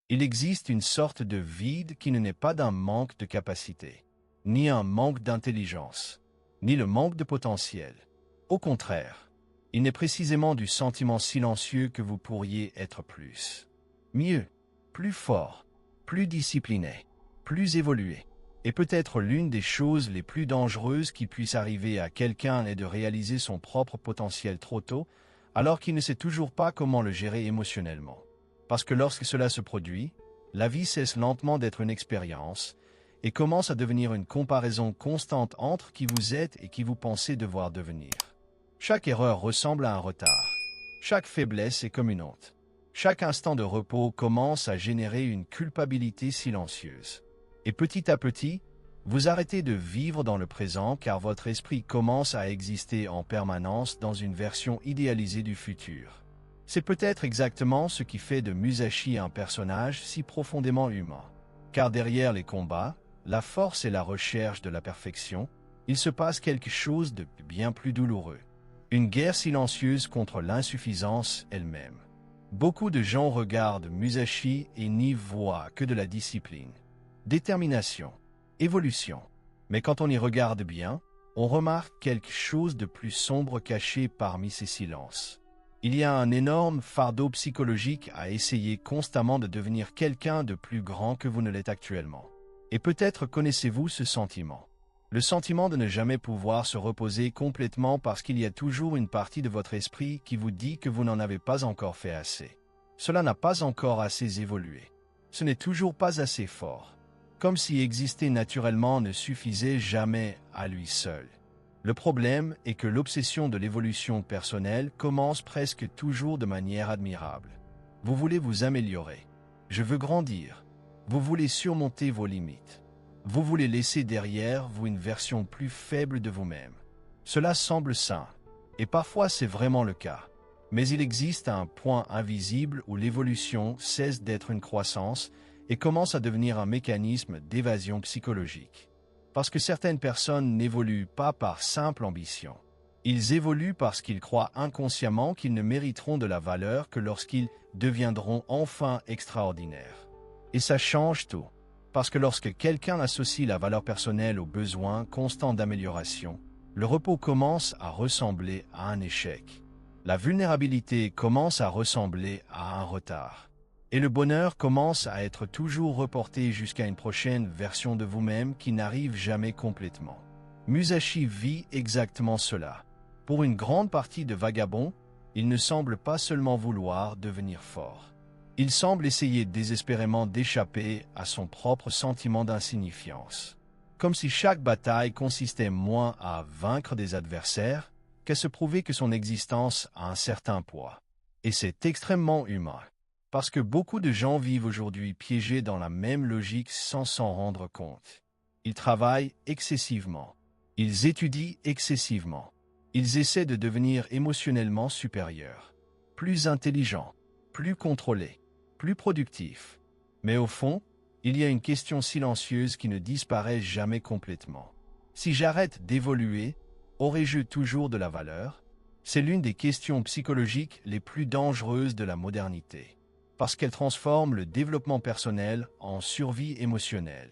Il existe une sorte de vide qui ne n'est pas d'un manque de capacité, ni un manque d'intelligence, ni le manque de potentiel. Au contraire, il n'est précisément du sentiment silencieux que vous pourriez être plus, mieux, plus fort, plus discipliné, plus évolué. Et peut-être l'une des choses les plus dangereuses qui puisse arriver à quelqu'un est de réaliser son propre potentiel trop tôt, alors qu'il ne sait toujours pas comment le gérer émotionnellement. Parce que lorsque cela se produit, la vie cesse lentement d'être une expérience et commence à devenir une comparaison constante entre qui vous êtes et qui vous pensez devoir devenir. Chaque erreur ressemble à un retard. Chaque faiblesse est comme une honte. Chaque instant de repos commence à générer une culpabilité silencieuse. Et petit à petit, vous arrêtez de vivre dans le présent car votre esprit commence à exister en permanence dans une version idéalisée du futur. C'est peut-être exactement ce qui fait de Musashi un personnage si profondément humain. Car derrière les combats, la force et la recherche de la perfection, il se passe quelque chose de bien plus douloureux. Une guerre silencieuse contre l'insuffisance elle-même. Beaucoup de gens regardent Musashi et n'y voient que de la discipline, détermination, évolution. Mais quand on y regarde bien, on remarque quelque chose de plus sombre caché parmi ces silences. Il y a un énorme fardeau psychologique à essayer constamment de devenir quelqu'un de plus grand que vous ne l'êtes actuellement. Et peut-être connaissez-vous ce sentiment. Le sentiment de ne jamais pouvoir se reposer complètement parce qu'il y a toujours une partie de votre esprit qui vous dit que vous n'en avez pas encore fait assez. Cela n'a pas encore assez évolué. Ce n'est toujours pas assez fort. Comme si exister naturellement ne suffisait jamais à lui seul. Le problème est que l'obsession de l'évolution personnelle commence presque toujours de manière admirable. Vous voulez vous améliorer. Je veux grandir. Vous voulez surmonter vos limites. Vous voulez laisser derrière vous une version plus faible de vous-même. Cela semble sain, et parfois c'est vraiment le cas. Mais il existe un point invisible où l'évolution cesse d'être une croissance et commence à devenir un mécanisme d'évasion psychologique. Parce que certaines personnes n'évoluent pas par simple ambition. Ils évoluent parce qu'ils croient inconsciemment qu'ils ne mériteront de la valeur que lorsqu'ils deviendront enfin extraordinaires. Et ça change tout. Parce que lorsque quelqu'un associe la valeur personnelle au besoin constant d'amélioration, le repos commence à ressembler à un échec. La vulnérabilité commence à ressembler à un retard. Et le bonheur commence à être toujours reporté jusqu'à une prochaine version de vous-même qui n'arrive jamais complètement. Musashi vit exactement cela. Pour une grande partie de vagabonds, il ne semble pas seulement vouloir devenir fort. Il semble essayer désespérément d'échapper à son propre sentiment d'insignifiance. Comme si chaque bataille consistait moins à vaincre des adversaires qu'à se prouver que son existence a un certain poids. Et c'est extrêmement humain. Parce que beaucoup de gens vivent aujourd'hui piégés dans la même logique sans s'en rendre compte. Ils travaillent excessivement. Ils étudient excessivement. Ils essaient de devenir émotionnellement supérieurs, plus intelligents, plus contrôlés, plus productifs. Mais au fond, il y a une question silencieuse qui ne disparaît jamais complètement. Si j'arrête d'évoluer, aurai-je toujours de la valeur? C'est l'une des questions psychologiques les plus dangereuses de la modernité. Parce qu'elle transforme le développement personnel en survie émotionnelle.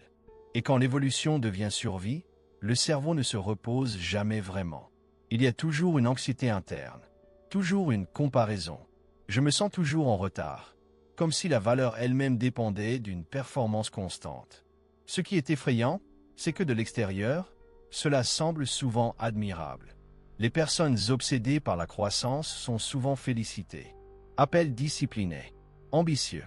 Et quand l'évolution devient survie, le cerveau ne se repose jamais vraiment. Il y a toujours une anxiété interne, toujours une comparaison. Je me sens toujours en retard, comme si la valeur elle-même dépendait d'une performance constante. Ce qui est effrayant, c'est que de l'extérieur, cela semble souvent admirable. Les personnes obsédées par la croissance sont souvent félicitées, appellent disciplinées, ambitieux,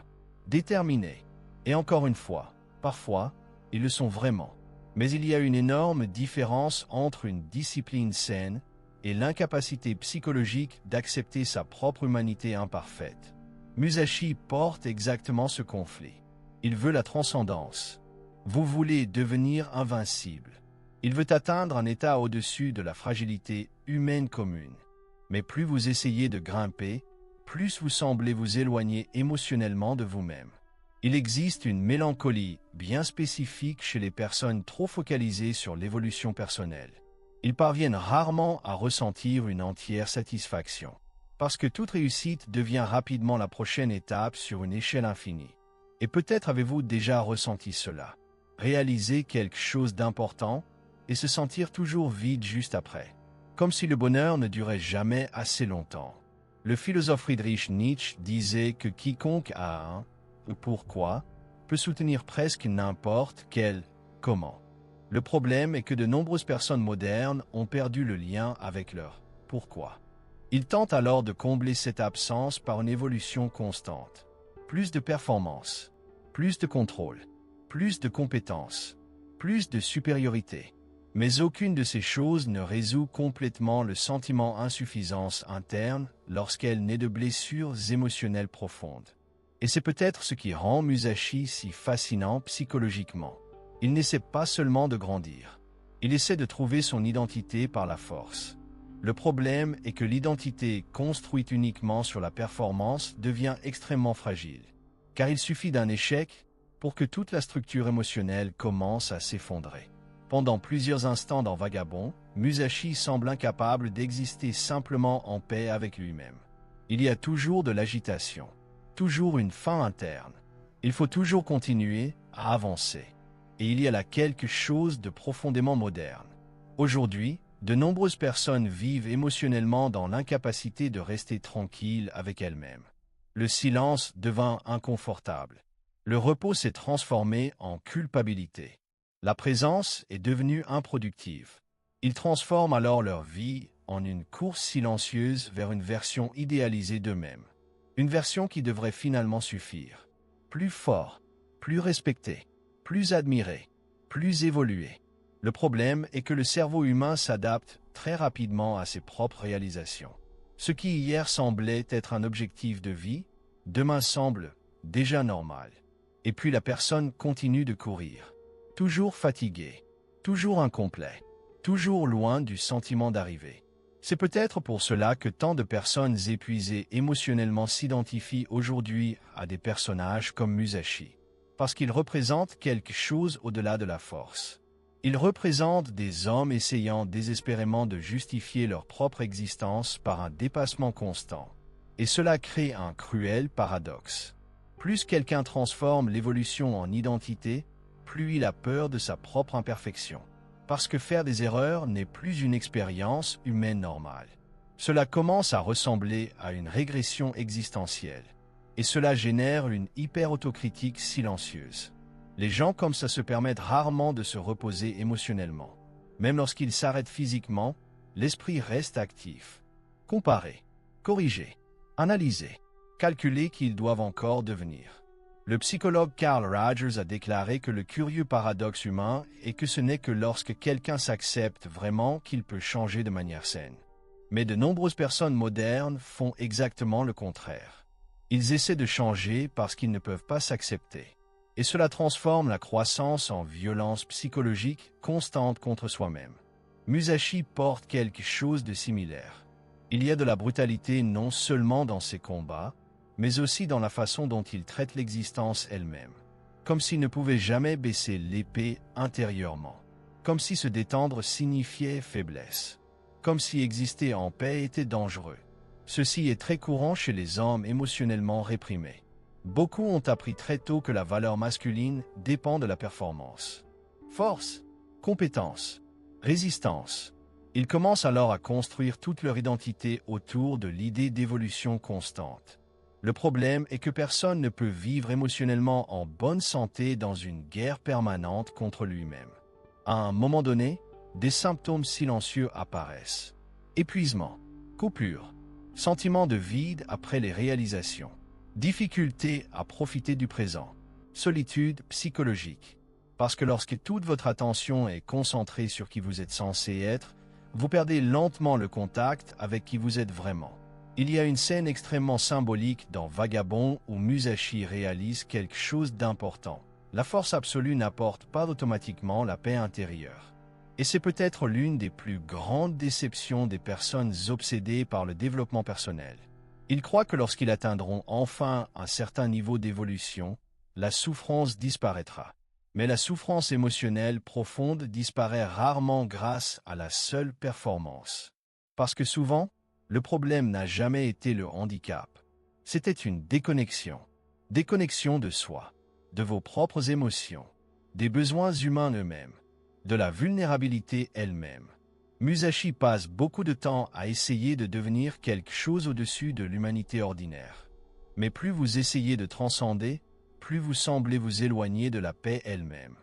déterminés. Et encore une fois, parfois, ils le sont vraiment. Mais il y a une énorme différence entre une discipline saine et l'incapacité psychologique d'accepter sa propre humanité imparfaite. Musashi porte exactement ce conflit. Il veut la transcendance. Vous voulez devenir invincible. Il veut atteindre un état au-dessus de la fragilité humaine commune. Mais plus vous essayez de grimper, plus vous semblez vous éloigner émotionnellement de vous-même. Il existe une mélancolie bien spécifique chez les personnes trop focalisées sur l'évolution personnelle. Ils parviennent rarement à ressentir une entière satisfaction. Parce que toute réussite devient rapidement la prochaine étape sur une échelle infinie. Et peut-être avez-vous déjà ressenti cela. Réaliser quelque chose d'important et se sentir toujours vide juste après. Comme si le bonheur ne durait jamais assez longtemps. Le philosophe Friedrich Nietzsche disait que quiconque a un « pourquoi » peut soutenir presque n'importe quel « comment ». Le problème est que de nombreuses personnes modernes ont perdu le lien avec leur « pourquoi ». Ils tentent alors de combler cette absence par une évolution constante. Plus de performance, plus de contrôle, plus de compétences, plus de supériorité. Mais aucune de ces choses ne résout complètement le sentiment d'insuffisance interne lorsqu'elle naît de blessures émotionnelles profondes. Et c'est peut-être ce qui rend Musashi si fascinant psychologiquement. Il n'essaie pas seulement de grandir. Il essaie de trouver son identité par la force. Le problème est que l'identité construite uniquement sur la performance devient extrêmement fragile. Car il suffit d'un échec pour que toute la structure émotionnelle commence à s'effondrer. Pendant plusieurs instants dans Vagabond, Musashi semble incapable d'exister simplement en paix avec lui-même. Il y a toujours de l'agitation, toujours une faim interne. Il faut toujours continuer à avancer. Et il y a là quelque chose de profondément moderne. Aujourd'hui, de nombreuses personnes vivent émotionnellement dans l'incapacité de rester tranquilles avec elles-mêmes. Le silence devint inconfortable. Le repos s'est transformé en culpabilité. La présence est devenue improductive. Ils transforment alors leur vie en une course silencieuse vers une version idéalisée d'eux-mêmes. Une version qui devrait finalement suffire. Plus fort, plus respecté, plus admiré, plus évolué. Le problème est que le cerveau humain s'adapte très rapidement à ses propres réalisations. Ce qui hier semblait être un objectif de vie, demain semble déjà normal. Et puis la personne continue de courir. Toujours fatigué, toujours incomplet, toujours loin du sentiment d'arriver. C'est peut-être pour cela que tant de personnes épuisées émotionnellement s'identifient aujourd'hui à des personnages comme Musashi. Parce qu'ils représentent quelque chose au-delà de la force. Ils représentent des hommes essayant désespérément de justifier leur propre existence par un dépassement constant. Et cela crée un cruel paradoxe. Plus quelqu'un transforme l'évolution en identité, plus il a peur de sa propre imperfection. Parce que faire des erreurs n'est plus une expérience humaine normale. Cela commence à ressembler à une régression existentielle. Et cela génère une hyper-autocritique silencieuse. Les gens comme ça se permettent rarement de se reposer émotionnellement. Même lorsqu'ils s'arrêtent physiquement, l'esprit reste actif. Comparer, corriger, analyser, calculer qu'ils doivent encore devenir. Le psychologue Carl Rogers a déclaré que le curieux paradoxe humain est que ce n'est que lorsque quelqu'un s'accepte vraiment qu'il peut changer de manière saine. Mais de nombreuses personnes modernes font exactement le contraire. Ils essaient de changer parce qu'ils ne peuvent pas s'accepter. Et cela transforme la croissance en violence psychologique constante contre soi-même. Musashi porte quelque chose de similaire. Il y a de la brutalité non seulement dans ses combats, mais aussi dans la façon dont il traite l'existence elle-même. Comme s'il ne pouvait jamais baisser l'épée intérieurement. Comme si se détendre signifiait faiblesse. Comme si exister en paix était dangereux. Ceci est très courant chez les hommes émotionnellement réprimés. Beaucoup ont appris très tôt que la valeur masculine dépend de la performance. Force, compétence, résistance. Ils commencent alors à construire toute leur identité autour de l'idée d'évolution constante. Le problème est que personne ne peut vivre émotionnellement en bonne santé dans une guerre permanente contre lui-même. À un moment donné, des symptômes silencieux apparaissent. Épuisement, coupure, sentiment de vide après les réalisations, difficulté à profiter du présent, solitude psychologique. Parce que lorsque toute votre attention est concentrée sur qui vous êtes censé être, vous perdez lentement le contact avec qui vous êtes vraiment. Il y a une scène extrêmement symbolique dans Vagabond où Musashi réalise quelque chose d'important. La force absolue n'apporte pas automatiquement la paix intérieure. Et c'est peut-être l'une des plus grandes déceptions des personnes obsédées par le développement personnel. Ils croient que lorsqu'ils atteindront enfin un certain niveau d'évolution, la souffrance disparaîtra. Mais la souffrance émotionnelle profonde disparaît rarement grâce à la seule performance. Parce que souvent, le problème n'a jamais été le handicap. C'était une déconnexion. Déconnexion de soi. de vos propres émotions, des besoins humains eux-mêmes, de la vulnérabilité elle-même. Musashi passe beaucoup de temps à essayer de devenir quelque chose au-dessus de l'humanité ordinaire. Mais plus vous essayez de transcender, plus vous semblez vous éloigner de la paix elle-même.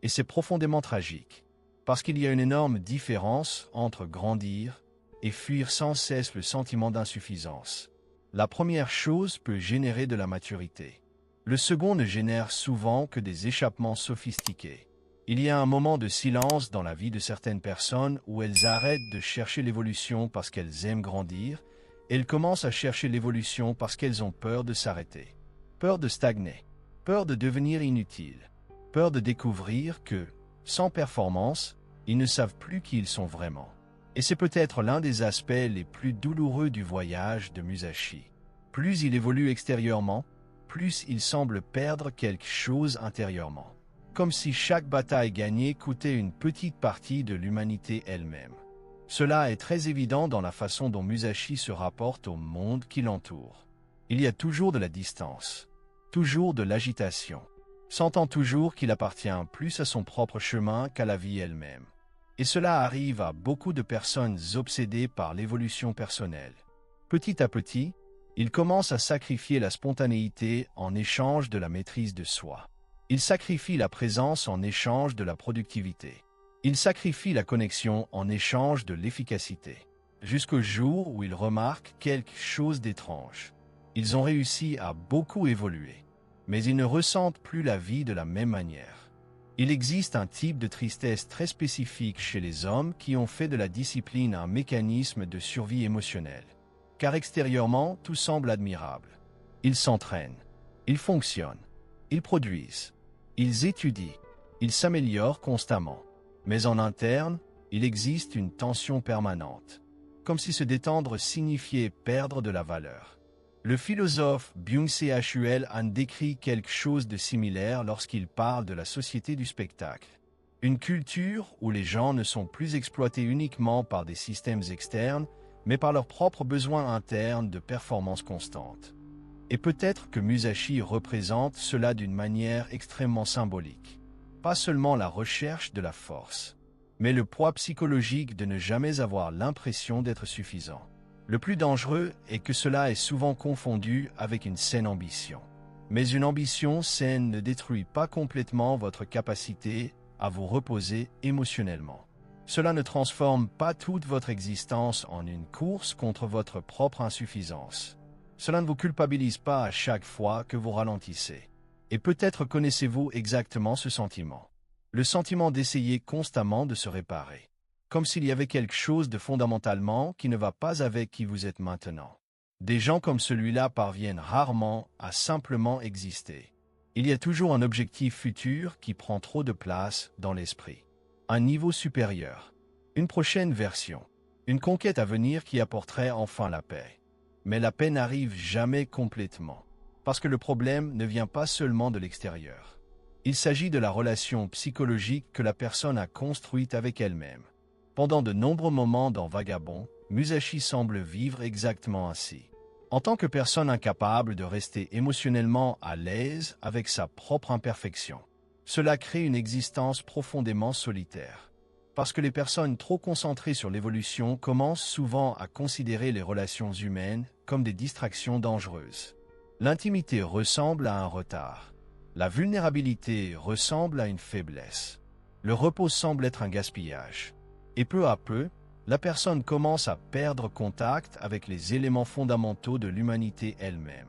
Et c'est profondément tragique, parce qu'il y a une énorme différence entre grandir et fuir sans cesse le sentiment d'insuffisance. La première chose peut générer de la maturité. Le second ne génère souvent que des échappements sophistiqués. Il y a un moment de silence dans la vie de certaines personnes où elles arrêtent de chercher l'évolution parce qu'elles aiment grandir, et elles commencent à chercher l'évolution parce qu'elles ont peur de s'arrêter, peur de stagner, peur de devenir inutiles, peur de découvrir que, sans performance, ils ne savent plus qui ils sont vraiment. Et c'est peut-être l'un des aspects les plus douloureux du voyage de Musashi. Plus il évolue extérieurement, plus il semble perdre quelque chose intérieurement. Comme si chaque bataille gagnée coûtait une petite partie de l'humanité elle-même. Cela est très évident dans la façon dont Musashi se rapporte au monde qui l'entoure. Il y a toujours de la distance, toujours de l'agitation, sentant toujours qu'il appartient plus à son propre chemin qu'à la vie elle-même. Et cela arrive à beaucoup de personnes obsédées par l'évolution personnelle. Petit à petit, il commence à sacrifier la spontanéité en échange de la maîtrise de soi. Il sacrifie la présence en échange de la productivité. Il sacrifie la connexion en échange de l'efficacité. Jusqu'au jour où il remarque quelque chose d'étrange. Ils ont réussi à beaucoup évoluer, mais ils ne ressentent plus la vie de la même manière. Il existe un type de tristesse très spécifique chez les hommes qui ont fait de la discipline un mécanisme de survie émotionnelle. Car extérieurement, tout semble admirable. Ils s'entraînent, ils fonctionnent, ils produisent, ils étudient, ils s'améliorent constamment. Mais en interne, il existe une tension permanente, comme si se détendre signifiait perdre de la valeur. Le philosophe Byung-Chul Han décrit quelque chose de similaire lorsqu'il parle de la société du spectacle. Une culture où les gens ne sont plus exploités uniquement par des systèmes externes, mais par leurs propres besoins internes de performance constante. Et peut-être que Musashi représente cela d'une manière extrêmement symbolique. Pas seulement la recherche de la force, mais le poids psychologique de ne jamais avoir l'impression d'être suffisant. Le plus dangereux est que cela est souvent confondu avec une saine ambition. Mais une ambition saine ne détruit pas complètement votre capacité à vous reposer émotionnellement. Cela ne transforme pas toute votre existence en une course contre votre propre insuffisance. Cela ne vous culpabilise pas à chaque fois que vous ralentissez. Et peut-être connaissez-vous exactement ce sentiment. Le sentiment d'essayer constamment de se réparer. Comme s'il y avait quelque chose de fondamentalement qui ne va pas avec qui vous êtes maintenant. Des gens comme celui-là parviennent rarement à simplement exister. Il y a toujours un objectif futur qui prend trop de place dans l'esprit. Un niveau supérieur. Une prochaine version. Une conquête à venir qui apporterait enfin la paix. Mais la paix n'arrive jamais complètement. Parce que le problème ne vient pas seulement de l'extérieur. Il s'agit de la relation psychologique que la personne a construite avec elle-même. Pendant de nombreux moments dans Vagabond, Musashi semble vivre exactement ainsi. En tant que personne incapable de rester émotionnellement à l'aise avec sa propre imperfection. Cela crée une existence profondément solitaire. Parce que les personnes trop concentrées sur l'évolution commencent souvent à considérer les relations humaines comme des distractions dangereuses. L'intimité ressemble à un retard. La vulnérabilité ressemble à une faiblesse. Le repos semble être un gaspillage. Et peu à peu, la personne commence à perdre contact avec les éléments fondamentaux de l'humanité elle-même.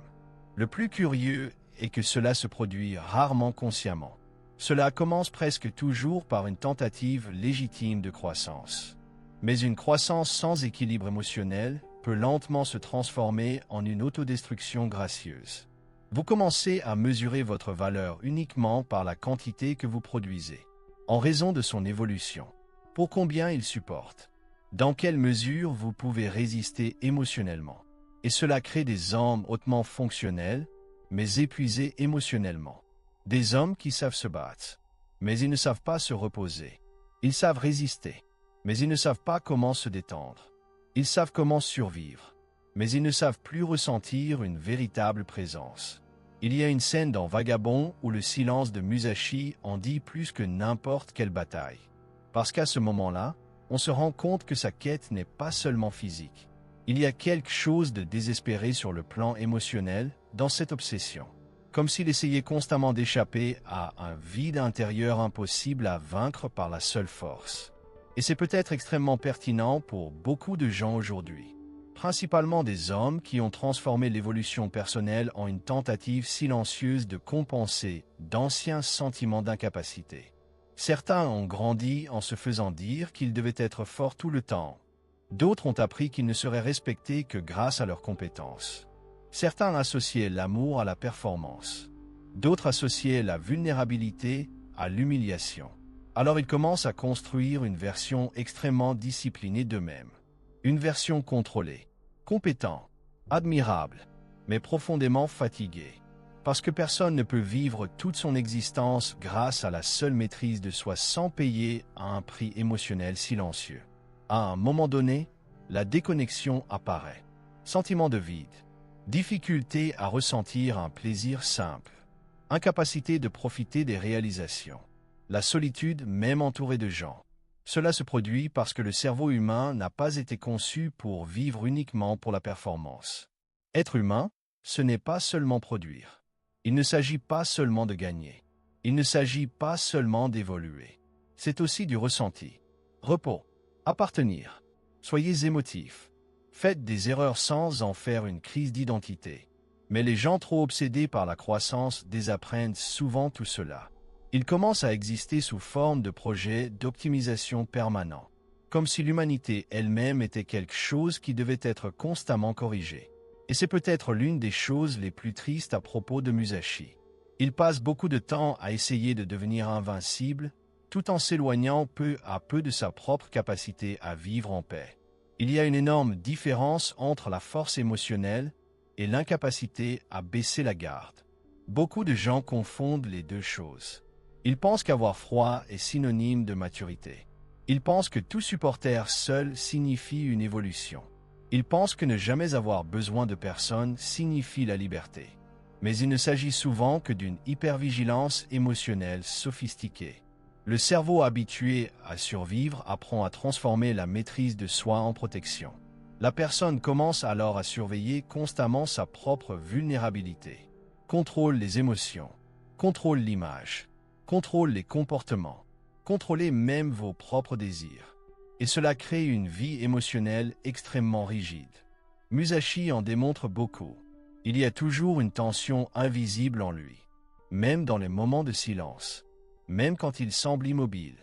Le plus curieux est que cela se produit rarement consciemment. Cela commence presque toujours par une tentative légitime de croissance. Mais une croissance sans équilibre émotionnel peut lentement se transformer en une autodestruction gracieuse. Vous commencez à mesurer votre valeur uniquement par la quantité que vous produisez, en raison de son évolution. Pour combien il supporte? Dans quelle mesure vous pouvez résister émotionnellement? Et cela crée des hommes hautement fonctionnels, mais épuisés émotionnellement. Des hommes qui savent se battre, mais ils ne savent pas se reposer. Ils savent résister, mais ils ne savent pas comment se détendre. Ils savent comment survivre, mais ils ne savent plus ressentir une véritable présence. Il y a une scène dans Vagabond où le silence de Musashi en dit plus que n'importe quelle bataille. Parce qu'à ce moment-là, on se rend compte que sa quête n'est pas seulement physique. Il y a quelque chose de désespéré sur le plan émotionnel dans cette obsession. Comme s'il essayait constamment d'échapper à un vide intérieur impossible à vaincre par la seule force. Et c'est peut-être extrêmement pertinent pour beaucoup de gens aujourd'hui. Principalement des hommes qui ont transformé l'évolution personnelle en une tentative silencieuse de compenser d'anciens sentiments d'incapacité. Certains ont grandi en se faisant dire qu'ils devaient être forts tout le temps. D'autres ont appris qu'ils ne seraient respectés que grâce à leurs compétences. Certains associaient l'amour à la performance. D'autres associaient la vulnérabilité à l'humiliation. Alors ils commencent à construire une version extrêmement disciplinée d'eux-mêmes. Une version contrôlée, compétent, admirable, mais profondément fatigué. Parce que personne ne peut vivre toute son existence grâce à la seule maîtrise de soi sans payer à un prix émotionnel silencieux. À un moment donné, la déconnexion apparaît. Sentiment de vide, difficulté à ressentir un plaisir simple, incapacité de profiter des réalisations, la solitude même entourée de gens. Cela se produit parce que le cerveau humain n'a pas été conçu pour vivre uniquement pour la performance. Être humain, ce n'est pas seulement produire. Il ne s'agit pas seulement de gagner. Il ne s'agit pas seulement d'évoluer. C'est aussi du ressenti. Repos. Appartenir. Soyez émotifs. Faites des erreurs sans en faire une crise d'identité. Mais les gens trop obsédés par la croissance désapprennent souvent tout cela. Ils commencent à exister sous forme de projets d'optimisation permanents, comme si l'humanité elle-même était quelque chose qui devait être constamment corrigé. Et c'est peut-être l'une des choses les plus tristes à propos de Musashi. Il passe beaucoup de temps à essayer de devenir invincible, tout en s'éloignant peu à peu de sa propre capacité à vivre en paix. Il y a une énorme différence entre la force émotionnelle et l'incapacité à baisser la garde. Beaucoup de gens confondent les deux choses. Ils pensent qu'avoir froid est synonyme de maturité. Ils pensent que tout supporter seul signifie une évolution. Ils pensent que ne jamais avoir besoin de personne signifie la liberté. Mais il ne s'agit souvent que d'une hypervigilance émotionnelle sophistiquée. Le cerveau habitué à survivre apprend à transformer la maîtrise de soi en protection. La personne commence alors à surveiller constamment sa propre vulnérabilité. Contrôle les émotions, contrôle l'image, contrôle les comportements, contrôlez même vos propres désirs. Et cela crée une vie émotionnelle extrêmement rigide. Musashi en démontre beaucoup. Il y a toujours une tension invisible en lui, même dans les moments de silence, même quand il semble immobile,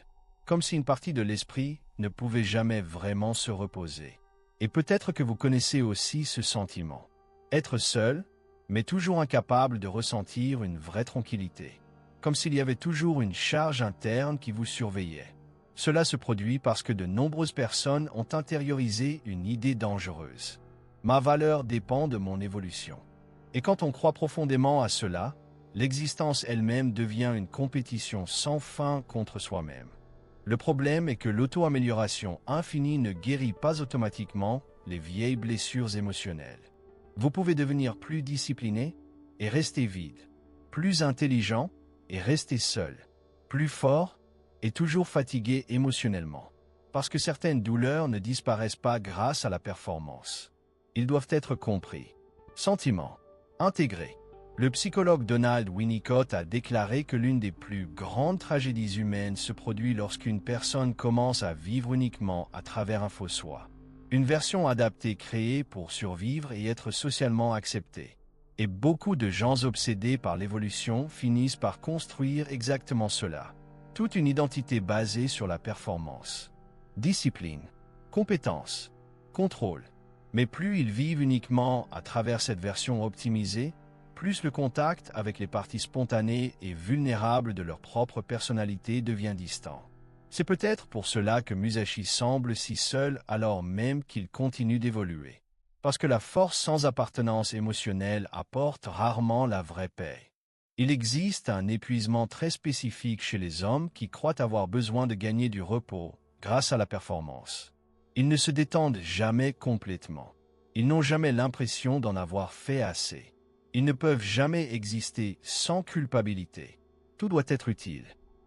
comme si une partie de l'esprit ne pouvait jamais vraiment se reposer. Et peut-être que vous connaissez aussi ce sentiment. Être seul, mais toujours incapable de ressentir une vraie tranquillité. Comme s'il y avait toujours une charge interne qui vous surveillait. Cela se produit parce que de nombreuses personnes ont intériorisé une idée dangereuse. Ma valeur dépend de mon évolution. Et quand on croit profondément à cela, l'existence elle-même devient une compétition sans fin contre soi-même. Le problème est que l'auto-amélioration infinie ne guérit pas automatiquement les vieilles blessures émotionnelles. Vous pouvez devenir plus discipliné et rester vide, plus intelligent et rester seul, plus fort et toujours fatigué émotionnellement. Parce que certaines douleurs ne disparaissent pas grâce à la performance. Ils doivent être compris. Sentiments. Intégrés. Le psychologue Donald Winnicott a déclaré que l'une des plus grandes tragédies humaines se produit lorsqu'une personne commence à vivre uniquement à travers un faux soi. Une version adaptée créée pour survivre et être socialement acceptée. Et beaucoup de gens obsédés par l'évolution finissent par construire exactement cela. Toute une identité basée sur la performance. Discipline, compétence, contrôle. Mais plus ils vivent uniquement à travers cette version optimisée, plus le contact avec les parties spontanées et vulnérables de leur propre personnalité devient distant. C'est peut-être pour cela que Musashi semble si seul alors même qu'il continue d'évoluer. Parce que la force sans appartenance émotionnelle apporte rarement la vraie paix. Il existe un épuisement très spécifique chez les hommes qui croient avoir besoin de gagner du repos grâce à la performance. Ils ne se détendent jamais complètement. Ils n'ont jamais l'impression d'en avoir fait assez. Ils ne peuvent jamais exister sans culpabilité. Tout doit être utile,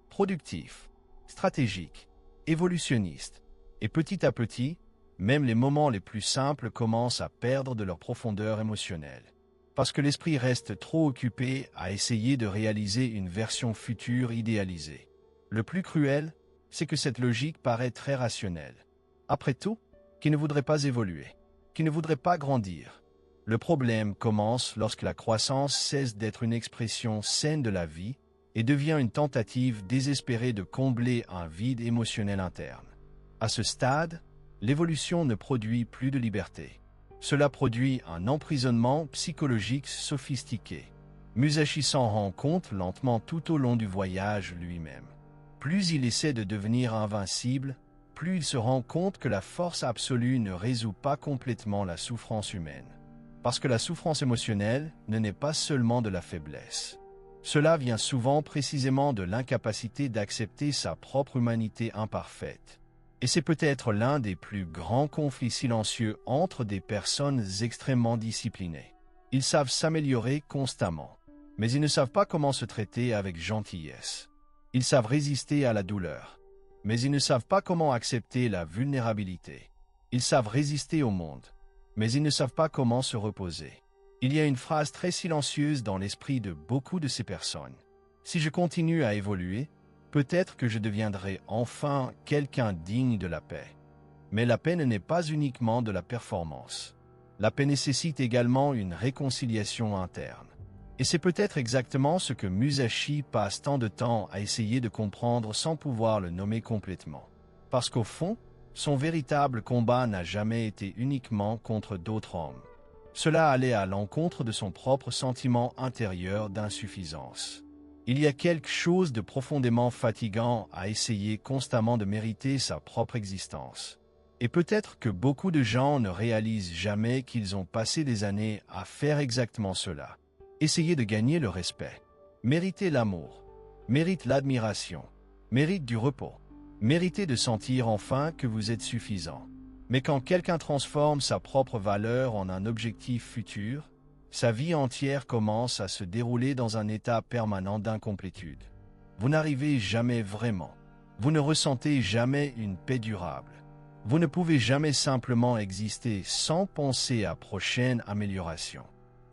productif, stratégique, évolutionniste. Et petit à petit, même les moments les plus simples commencent à perdre de leur profondeur émotionnelle. Parce que l'esprit reste trop occupé à essayer de réaliser une version future idéalisée. Le plus cruel, c'est que cette logique paraît très rationnelle. Après tout, qui ne voudrait pas évoluer, qui ne voudrait pas grandir. Le problème commence lorsque la croissance cesse d'être une expression saine de la vie et devient une tentative désespérée de combler un vide émotionnel interne. À ce stade, l'évolution ne produit plus de liberté. Cela produit un emprisonnement psychologique sophistiqué. Musashi s'en rend compte lentement tout au long du voyage lui-même. Plus il essaie de devenir invincible, plus il se rend compte que la force absolue ne résout pas complètement la souffrance humaine. Parce que la souffrance émotionnelle ne naît pas seulement de la faiblesse. Cela vient souvent précisément de l'incapacité d'accepter sa propre humanité imparfaite. Et c'est peut-être l'un des plus grands conflits silencieux entre des personnes extrêmement disciplinées. Ils savent s'améliorer constamment, mais ils ne savent pas comment se traiter avec gentillesse. Ils savent résister à la douleur, mais ils ne savent pas comment accepter la vulnérabilité. Ils savent résister au monde, mais ils ne savent pas comment se reposer. Il y a une phrase très silencieuse dans l'esprit de beaucoup de ces personnes. Si je continue à évoluer, peut-être que je deviendrai enfin quelqu'un digne de la paix. Mais la paix n'est pas uniquement de la performance. La paix nécessite également une réconciliation interne. Et c'est peut-être exactement ce que Musashi passe tant de temps à essayer de comprendre sans pouvoir le nommer complètement. Parce qu'au fond, son véritable combat n'a jamais été uniquement contre d'autres hommes. Cela allait à l'encontre de son propre sentiment intérieur d'insuffisance. Il y a quelque chose de profondément fatigant à essayer constamment de mériter sa propre existence. Et peut-être que beaucoup de gens ne réalisent jamais qu'ils ont passé des années à faire exactement cela. Essayer de gagner le respect, mériter l'amour, mériter l'admiration, mériter du repos, mériter de sentir enfin que vous êtes suffisant. Mais quand quelqu'un transforme sa propre valeur en un objectif futur, sa vie entière commence à se dérouler dans un état permanent d'incomplétude. Vous n'arrivez jamais vraiment. Vous ne ressentez jamais une paix durable. Vous ne pouvez jamais simplement exister sans penser à prochaine amélioration.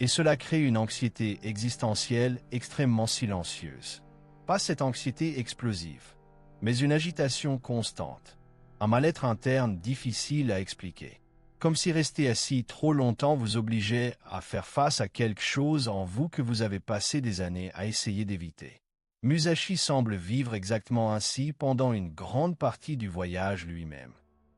Et cela crée une anxiété existentielle extrêmement silencieuse. Pas cette anxiété explosive, mais une agitation constante. Un mal-être interne difficile à expliquer. Comme si rester assis trop longtemps vous obligeait à faire face à quelque chose en vous que vous avez passé des années à essayer d'éviter. Musashi semble vivre exactement ainsi pendant une grande partie du voyage lui-même.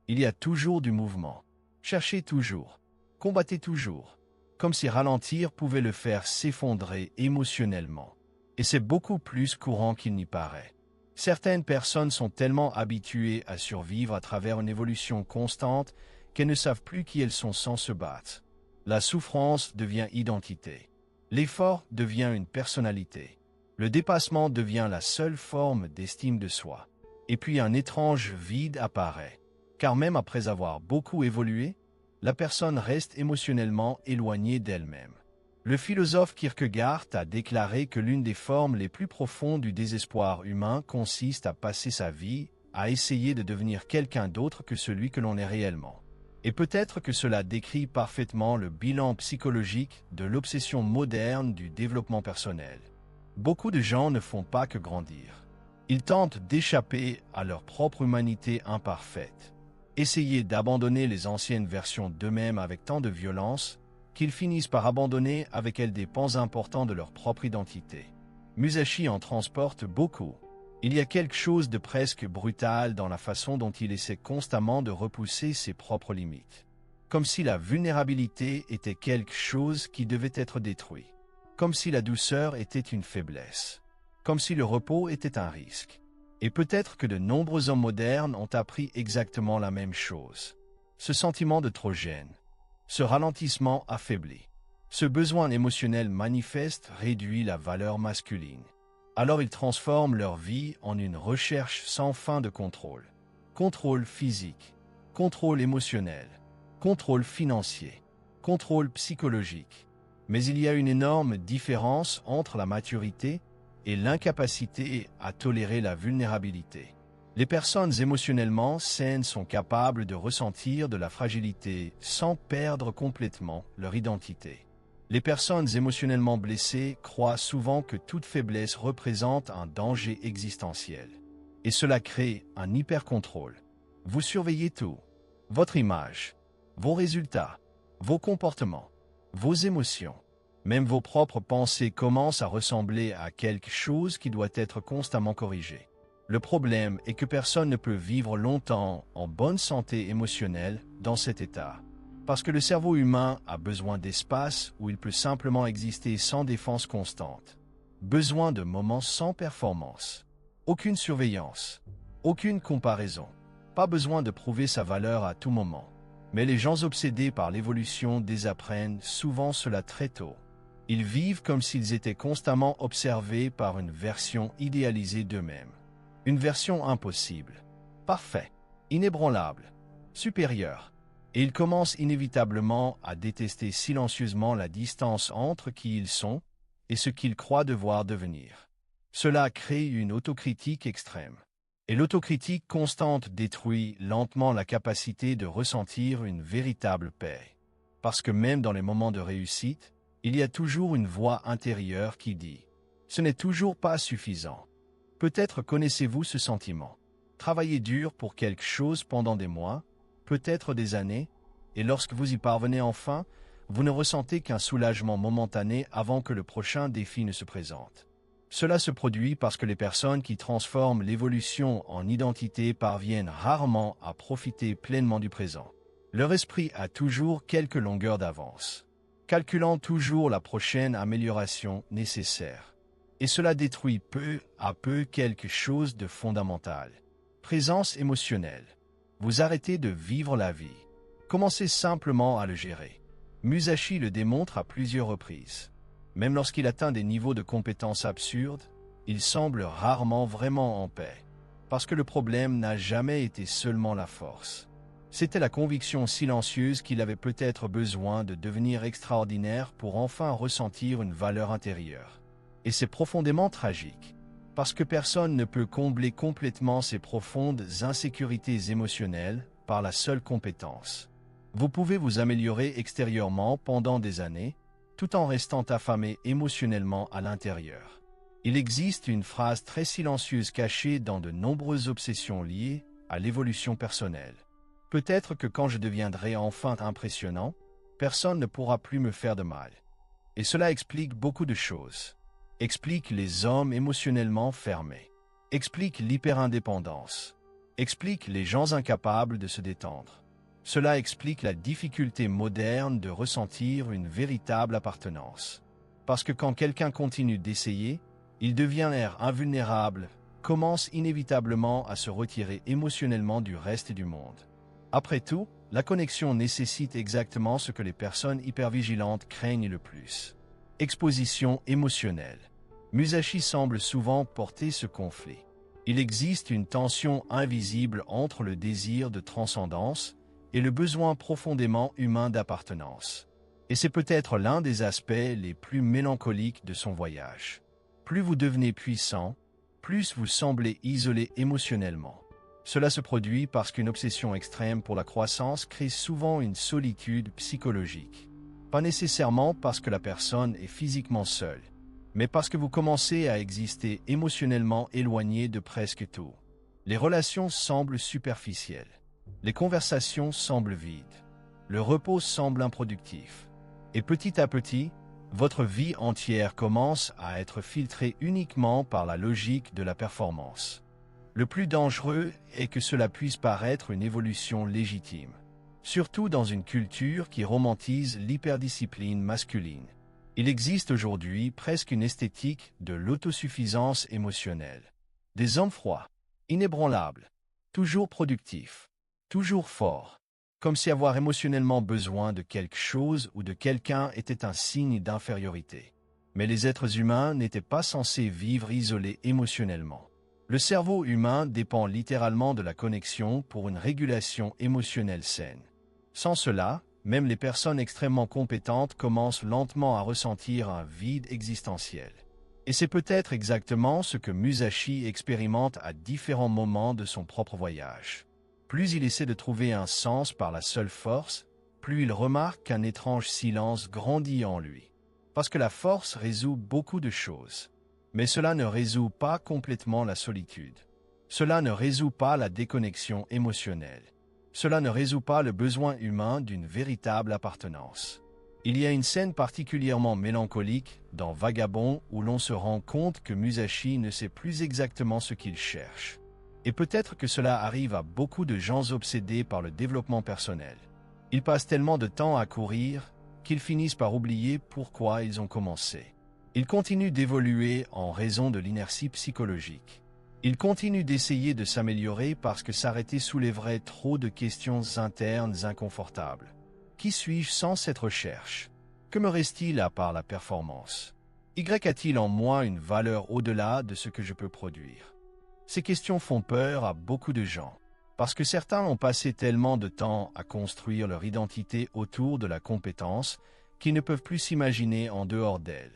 Il y a toujours du mouvement. Cherchez toujours. Combattez toujours. Comme si ralentir pouvait le faire s'effondrer émotionnellement. Et c'est beaucoup plus courant qu'il n'y paraît. Certaines personnes sont tellement habituées à survivre à travers une évolution constante qu'elles ne savent plus qui elles sont sans se battre. La souffrance devient identité. L'effort devient une personnalité. Le dépassement devient la seule forme d'estime de soi. Et puis un étrange vide apparaît. Car même après avoir beaucoup évolué, la personne reste émotionnellement éloignée d'elle-même. Le philosophe Kierkegaard a déclaré que l'une des formes les plus profondes du désespoir humain consiste à passer sa vie à essayer de devenir quelqu'un d'autre que celui que l'on est réellement. Et peut-être que cela décrit parfaitement le bilan psychologique de l'obsession moderne du développement personnel. Beaucoup de gens ne font pas que grandir. Ils tentent d'échapper à leur propre humanité imparfaite. Essayer d'abandonner les anciennes versions d'eux-mêmes avec tant de violence qu'ils finissent par abandonner avec elles des pans importants de leur propre identité. Musashi en transporte beaucoup. Il y a quelque chose de presque brutal dans la façon dont il essaie constamment de repousser ses propres limites. Comme si la vulnérabilité était quelque chose qui devait être détruit. Comme si la douceur était une faiblesse. Comme si le repos était un risque. Et peut-être que de nombreux hommes modernes ont appris exactement la même chose. Ce sentiment de trop gêne. Ce ralentissement affaibli. Ce besoin émotionnel manifeste réduit la valeur masculine. Alors ils transforment leur vie en une recherche sans fin de contrôle. Contrôle physique, contrôle émotionnel, contrôle financier, contrôle psychologique. Mais il y a une énorme différence entre la maturité et l'incapacité à tolérer la vulnérabilité. Les personnes émotionnellement saines sont capables de ressentir de la fragilité sans perdre complètement leur identité. Les personnes émotionnellement blessées croient souvent que toute faiblesse représente un danger existentiel. Et cela crée un hyper-contrôle. Vous surveillez tout. Votre image, vos résultats, vos comportements, vos émotions. Même vos propres pensées commencent à ressembler à quelque chose qui doit être constamment corrigé. Le problème est que personne ne peut vivre longtemps en bonne santé émotionnelle dans cet état. Parce que le cerveau humain a besoin d'espace où il peut simplement exister sans défense constante. Besoin de moments sans performance. Aucune surveillance. Aucune comparaison. Pas besoin de prouver sa valeur à tout moment. Mais les gens obsédés par l'évolution désapprennent souvent cela très tôt. Ils vivent comme s'ils étaient constamment observés par une version idéalisée d'eux-mêmes. Une version impossible, parfait, inébranlable, supérieure. Et ils commencent inévitablement à détester silencieusement la distance entre qui ils sont et ce qu'ils croient devoir devenir. Cela crée une autocritique extrême. Et l'autocritique constante détruit lentement la capacité de ressentir une véritable paix. Parce que même dans les moments de réussite, il y a toujours une voix intérieure qui dit « Ce n'est toujours pas suffisant ». Peut-être connaissez-vous ce sentiment. Travaillez dur pour quelque chose pendant des mois, peut-être des années, et lorsque vous y parvenez enfin, vous ne ressentez qu'un soulagement momentané avant que le prochain défi ne se présente. Cela se produit parce que les personnes qui transforment l'évolution en identité parviennent rarement à profiter pleinement du présent. Leur esprit a toujours quelques longueurs d'avance, calculant toujours la prochaine amélioration nécessaire. Et cela détruit peu à peu quelque chose de fondamental. Présence émotionnelle. Vous arrêtez de vivre la vie. Commencez simplement à le gérer. Musashi le démontre à plusieurs reprises. Même lorsqu'il atteint des niveaux de compétences absurdes, il semble rarement vraiment en paix. Parce que le problème n'a jamais été seulement la force. C'était la conviction silencieuse qu'il avait peut-être besoin de devenir extraordinaire pour enfin ressentir une valeur intérieure. Et c'est profondément tragique, parce que personne ne peut combler complètement ces profondes insécurités émotionnelles par la seule compétence. Vous pouvez vous améliorer extérieurement pendant des années, tout en restant affamé émotionnellement à l'intérieur. Il existe une phrase très silencieuse cachée dans de nombreuses obsessions liées à l'évolution personnelle. Peut-être que quand je deviendrai enfin impressionnant, personne ne pourra plus me faire de mal. Et cela explique beaucoup de choses. Explique les hommes émotionnellement fermés. Explique l'hyperindépendance. Explique les gens incapables de se détendre. Cela explique la difficulté moderne de ressentir une véritable appartenance. Parce que quand quelqu'un continue d'essayer, il devient l'air invulnérable, commence inévitablement à se retirer émotionnellement du reste du monde. Après tout, la connexion nécessite exactement ce que les personnes hypervigilantes craignent le plus. Exposition émotionnelle. Musashi semble souvent porter ce conflit. Il existe une tension invisible entre le désir de transcendance et le besoin profondément humain d'appartenance. Et c'est peut-être l'un des aspects les plus mélancoliques de son voyage. Plus vous devenez puissant, plus vous semblez isolé émotionnellement. Cela se produit parce qu'une obsession extrême pour la croissance crée souvent une solitude psychologique. Pas nécessairement parce que la personne est physiquement seule, mais parce que vous commencez à exister émotionnellement éloigné de presque tout. Les relations semblent superficielles. Les conversations semblent vides. Le repos semble improductif. Et petit à petit, votre vie entière commence à être filtrée uniquement par la logique de la performance. Le plus dangereux est que cela puisse paraître une évolution légitime, surtout dans une culture qui romantise l'hyperdiscipline masculine. Il existe aujourd'hui presque une esthétique de l'autosuffisance émotionnelle. Des hommes froids, inébranlables, toujours productifs, toujours forts, comme si avoir émotionnellement besoin de quelque chose ou de quelqu'un était un signe d'infériorité. Mais les êtres humains n'étaient pas censés vivre isolés émotionnellement. Le cerveau humain dépend littéralement de la connexion pour une régulation émotionnelle saine. Sans cela, Même les personnes extrêmement compétentes commencent lentement à ressentir un vide existentiel. Et c'est peut-être exactement ce que Musashi expérimente à différents moments de son propre voyage. Plus il essaie de trouver un sens par la seule force, plus il remarque qu'un étrange silence grandit en lui. Parce que la force résout beaucoup de choses. Mais cela ne résout pas complètement la solitude. Cela ne résout pas la déconnexion émotionnelle. Cela ne résout pas le besoin humain d'une véritable appartenance. Il y a une scène particulièrement mélancolique dans Vagabond où l'on se rend compte que Musashi ne sait plus exactement ce qu'il cherche. Et peut-être que cela arrive à beaucoup de gens obsédés par le développement personnel. Ils passent tellement de temps à courir qu'ils finissent par oublier pourquoi ils ont commencé. Ils continuent d'évoluer en raison de l'inertie psychologique. Ils continuent d'essayer de s'améliorer parce que s'arrêter soulèverait trop de questions internes inconfortables. Qui suis-je sans cette recherche? Que me reste-t-il à part la performance? Y a-t-il en moi une valeur au-delà de ce que je peux produire? Ces questions font peur à beaucoup de gens, parce que certains ont passé tellement de temps à construire leur identité autour de la compétence qu'ils ne peuvent plus s'imaginer en dehors d'elle.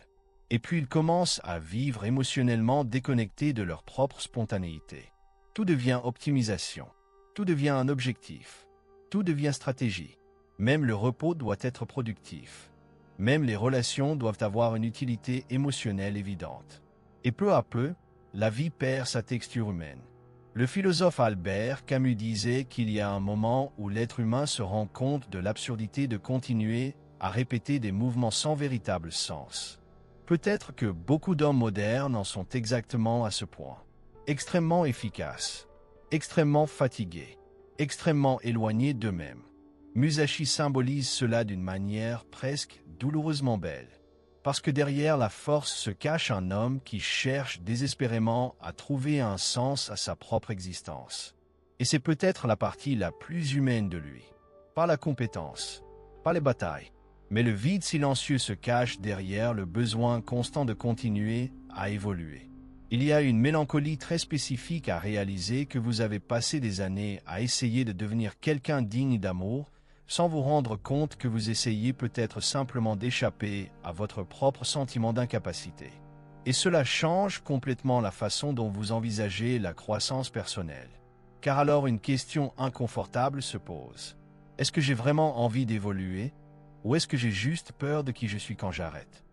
Et puis ils commencent à vivre émotionnellement déconnectés de leur propre spontanéité. Tout devient optimisation, tout devient un objectif, tout devient stratégie. Même le repos doit être productif. Même les relations doivent avoir une utilité émotionnelle évidente. Et peu à peu, la vie perd sa texture humaine. Le philosophe Albert Camus disait qu'il y a un moment où l'être humain se rend compte de l'absurdité de continuer à répéter des mouvements sans véritable sens. Peut-être que beaucoup d'hommes modernes en sont exactement à ce point. Extrêmement efficaces, extrêmement fatigués, extrêmement éloignés d'eux-mêmes. Musashi symbolise cela d'une manière presque douloureusement belle. Parce que derrière la force se cache un homme qui cherche désespérément à trouver un sens à sa propre existence. Et c'est peut-être la partie la plus humaine de lui. Pas la compétence, pas les batailles, mais le vide silencieux se cache derrière le besoin constant de continuer à évoluer. Il y a une mélancolie très spécifique à réaliser que vous avez passé des années à essayer de devenir quelqu'un digne d'amour, sans vous rendre compte que vous essayez peut-être simplement d'échapper à votre propre sentiment d'incapacité. Et cela change complètement la façon dont vous envisagez la croissance personnelle. Car alors une question inconfortable se pose. Est-ce que j'ai vraiment envie d'évoluer? Ou est-ce que j'ai juste peur de qui je suis quand j'arrête?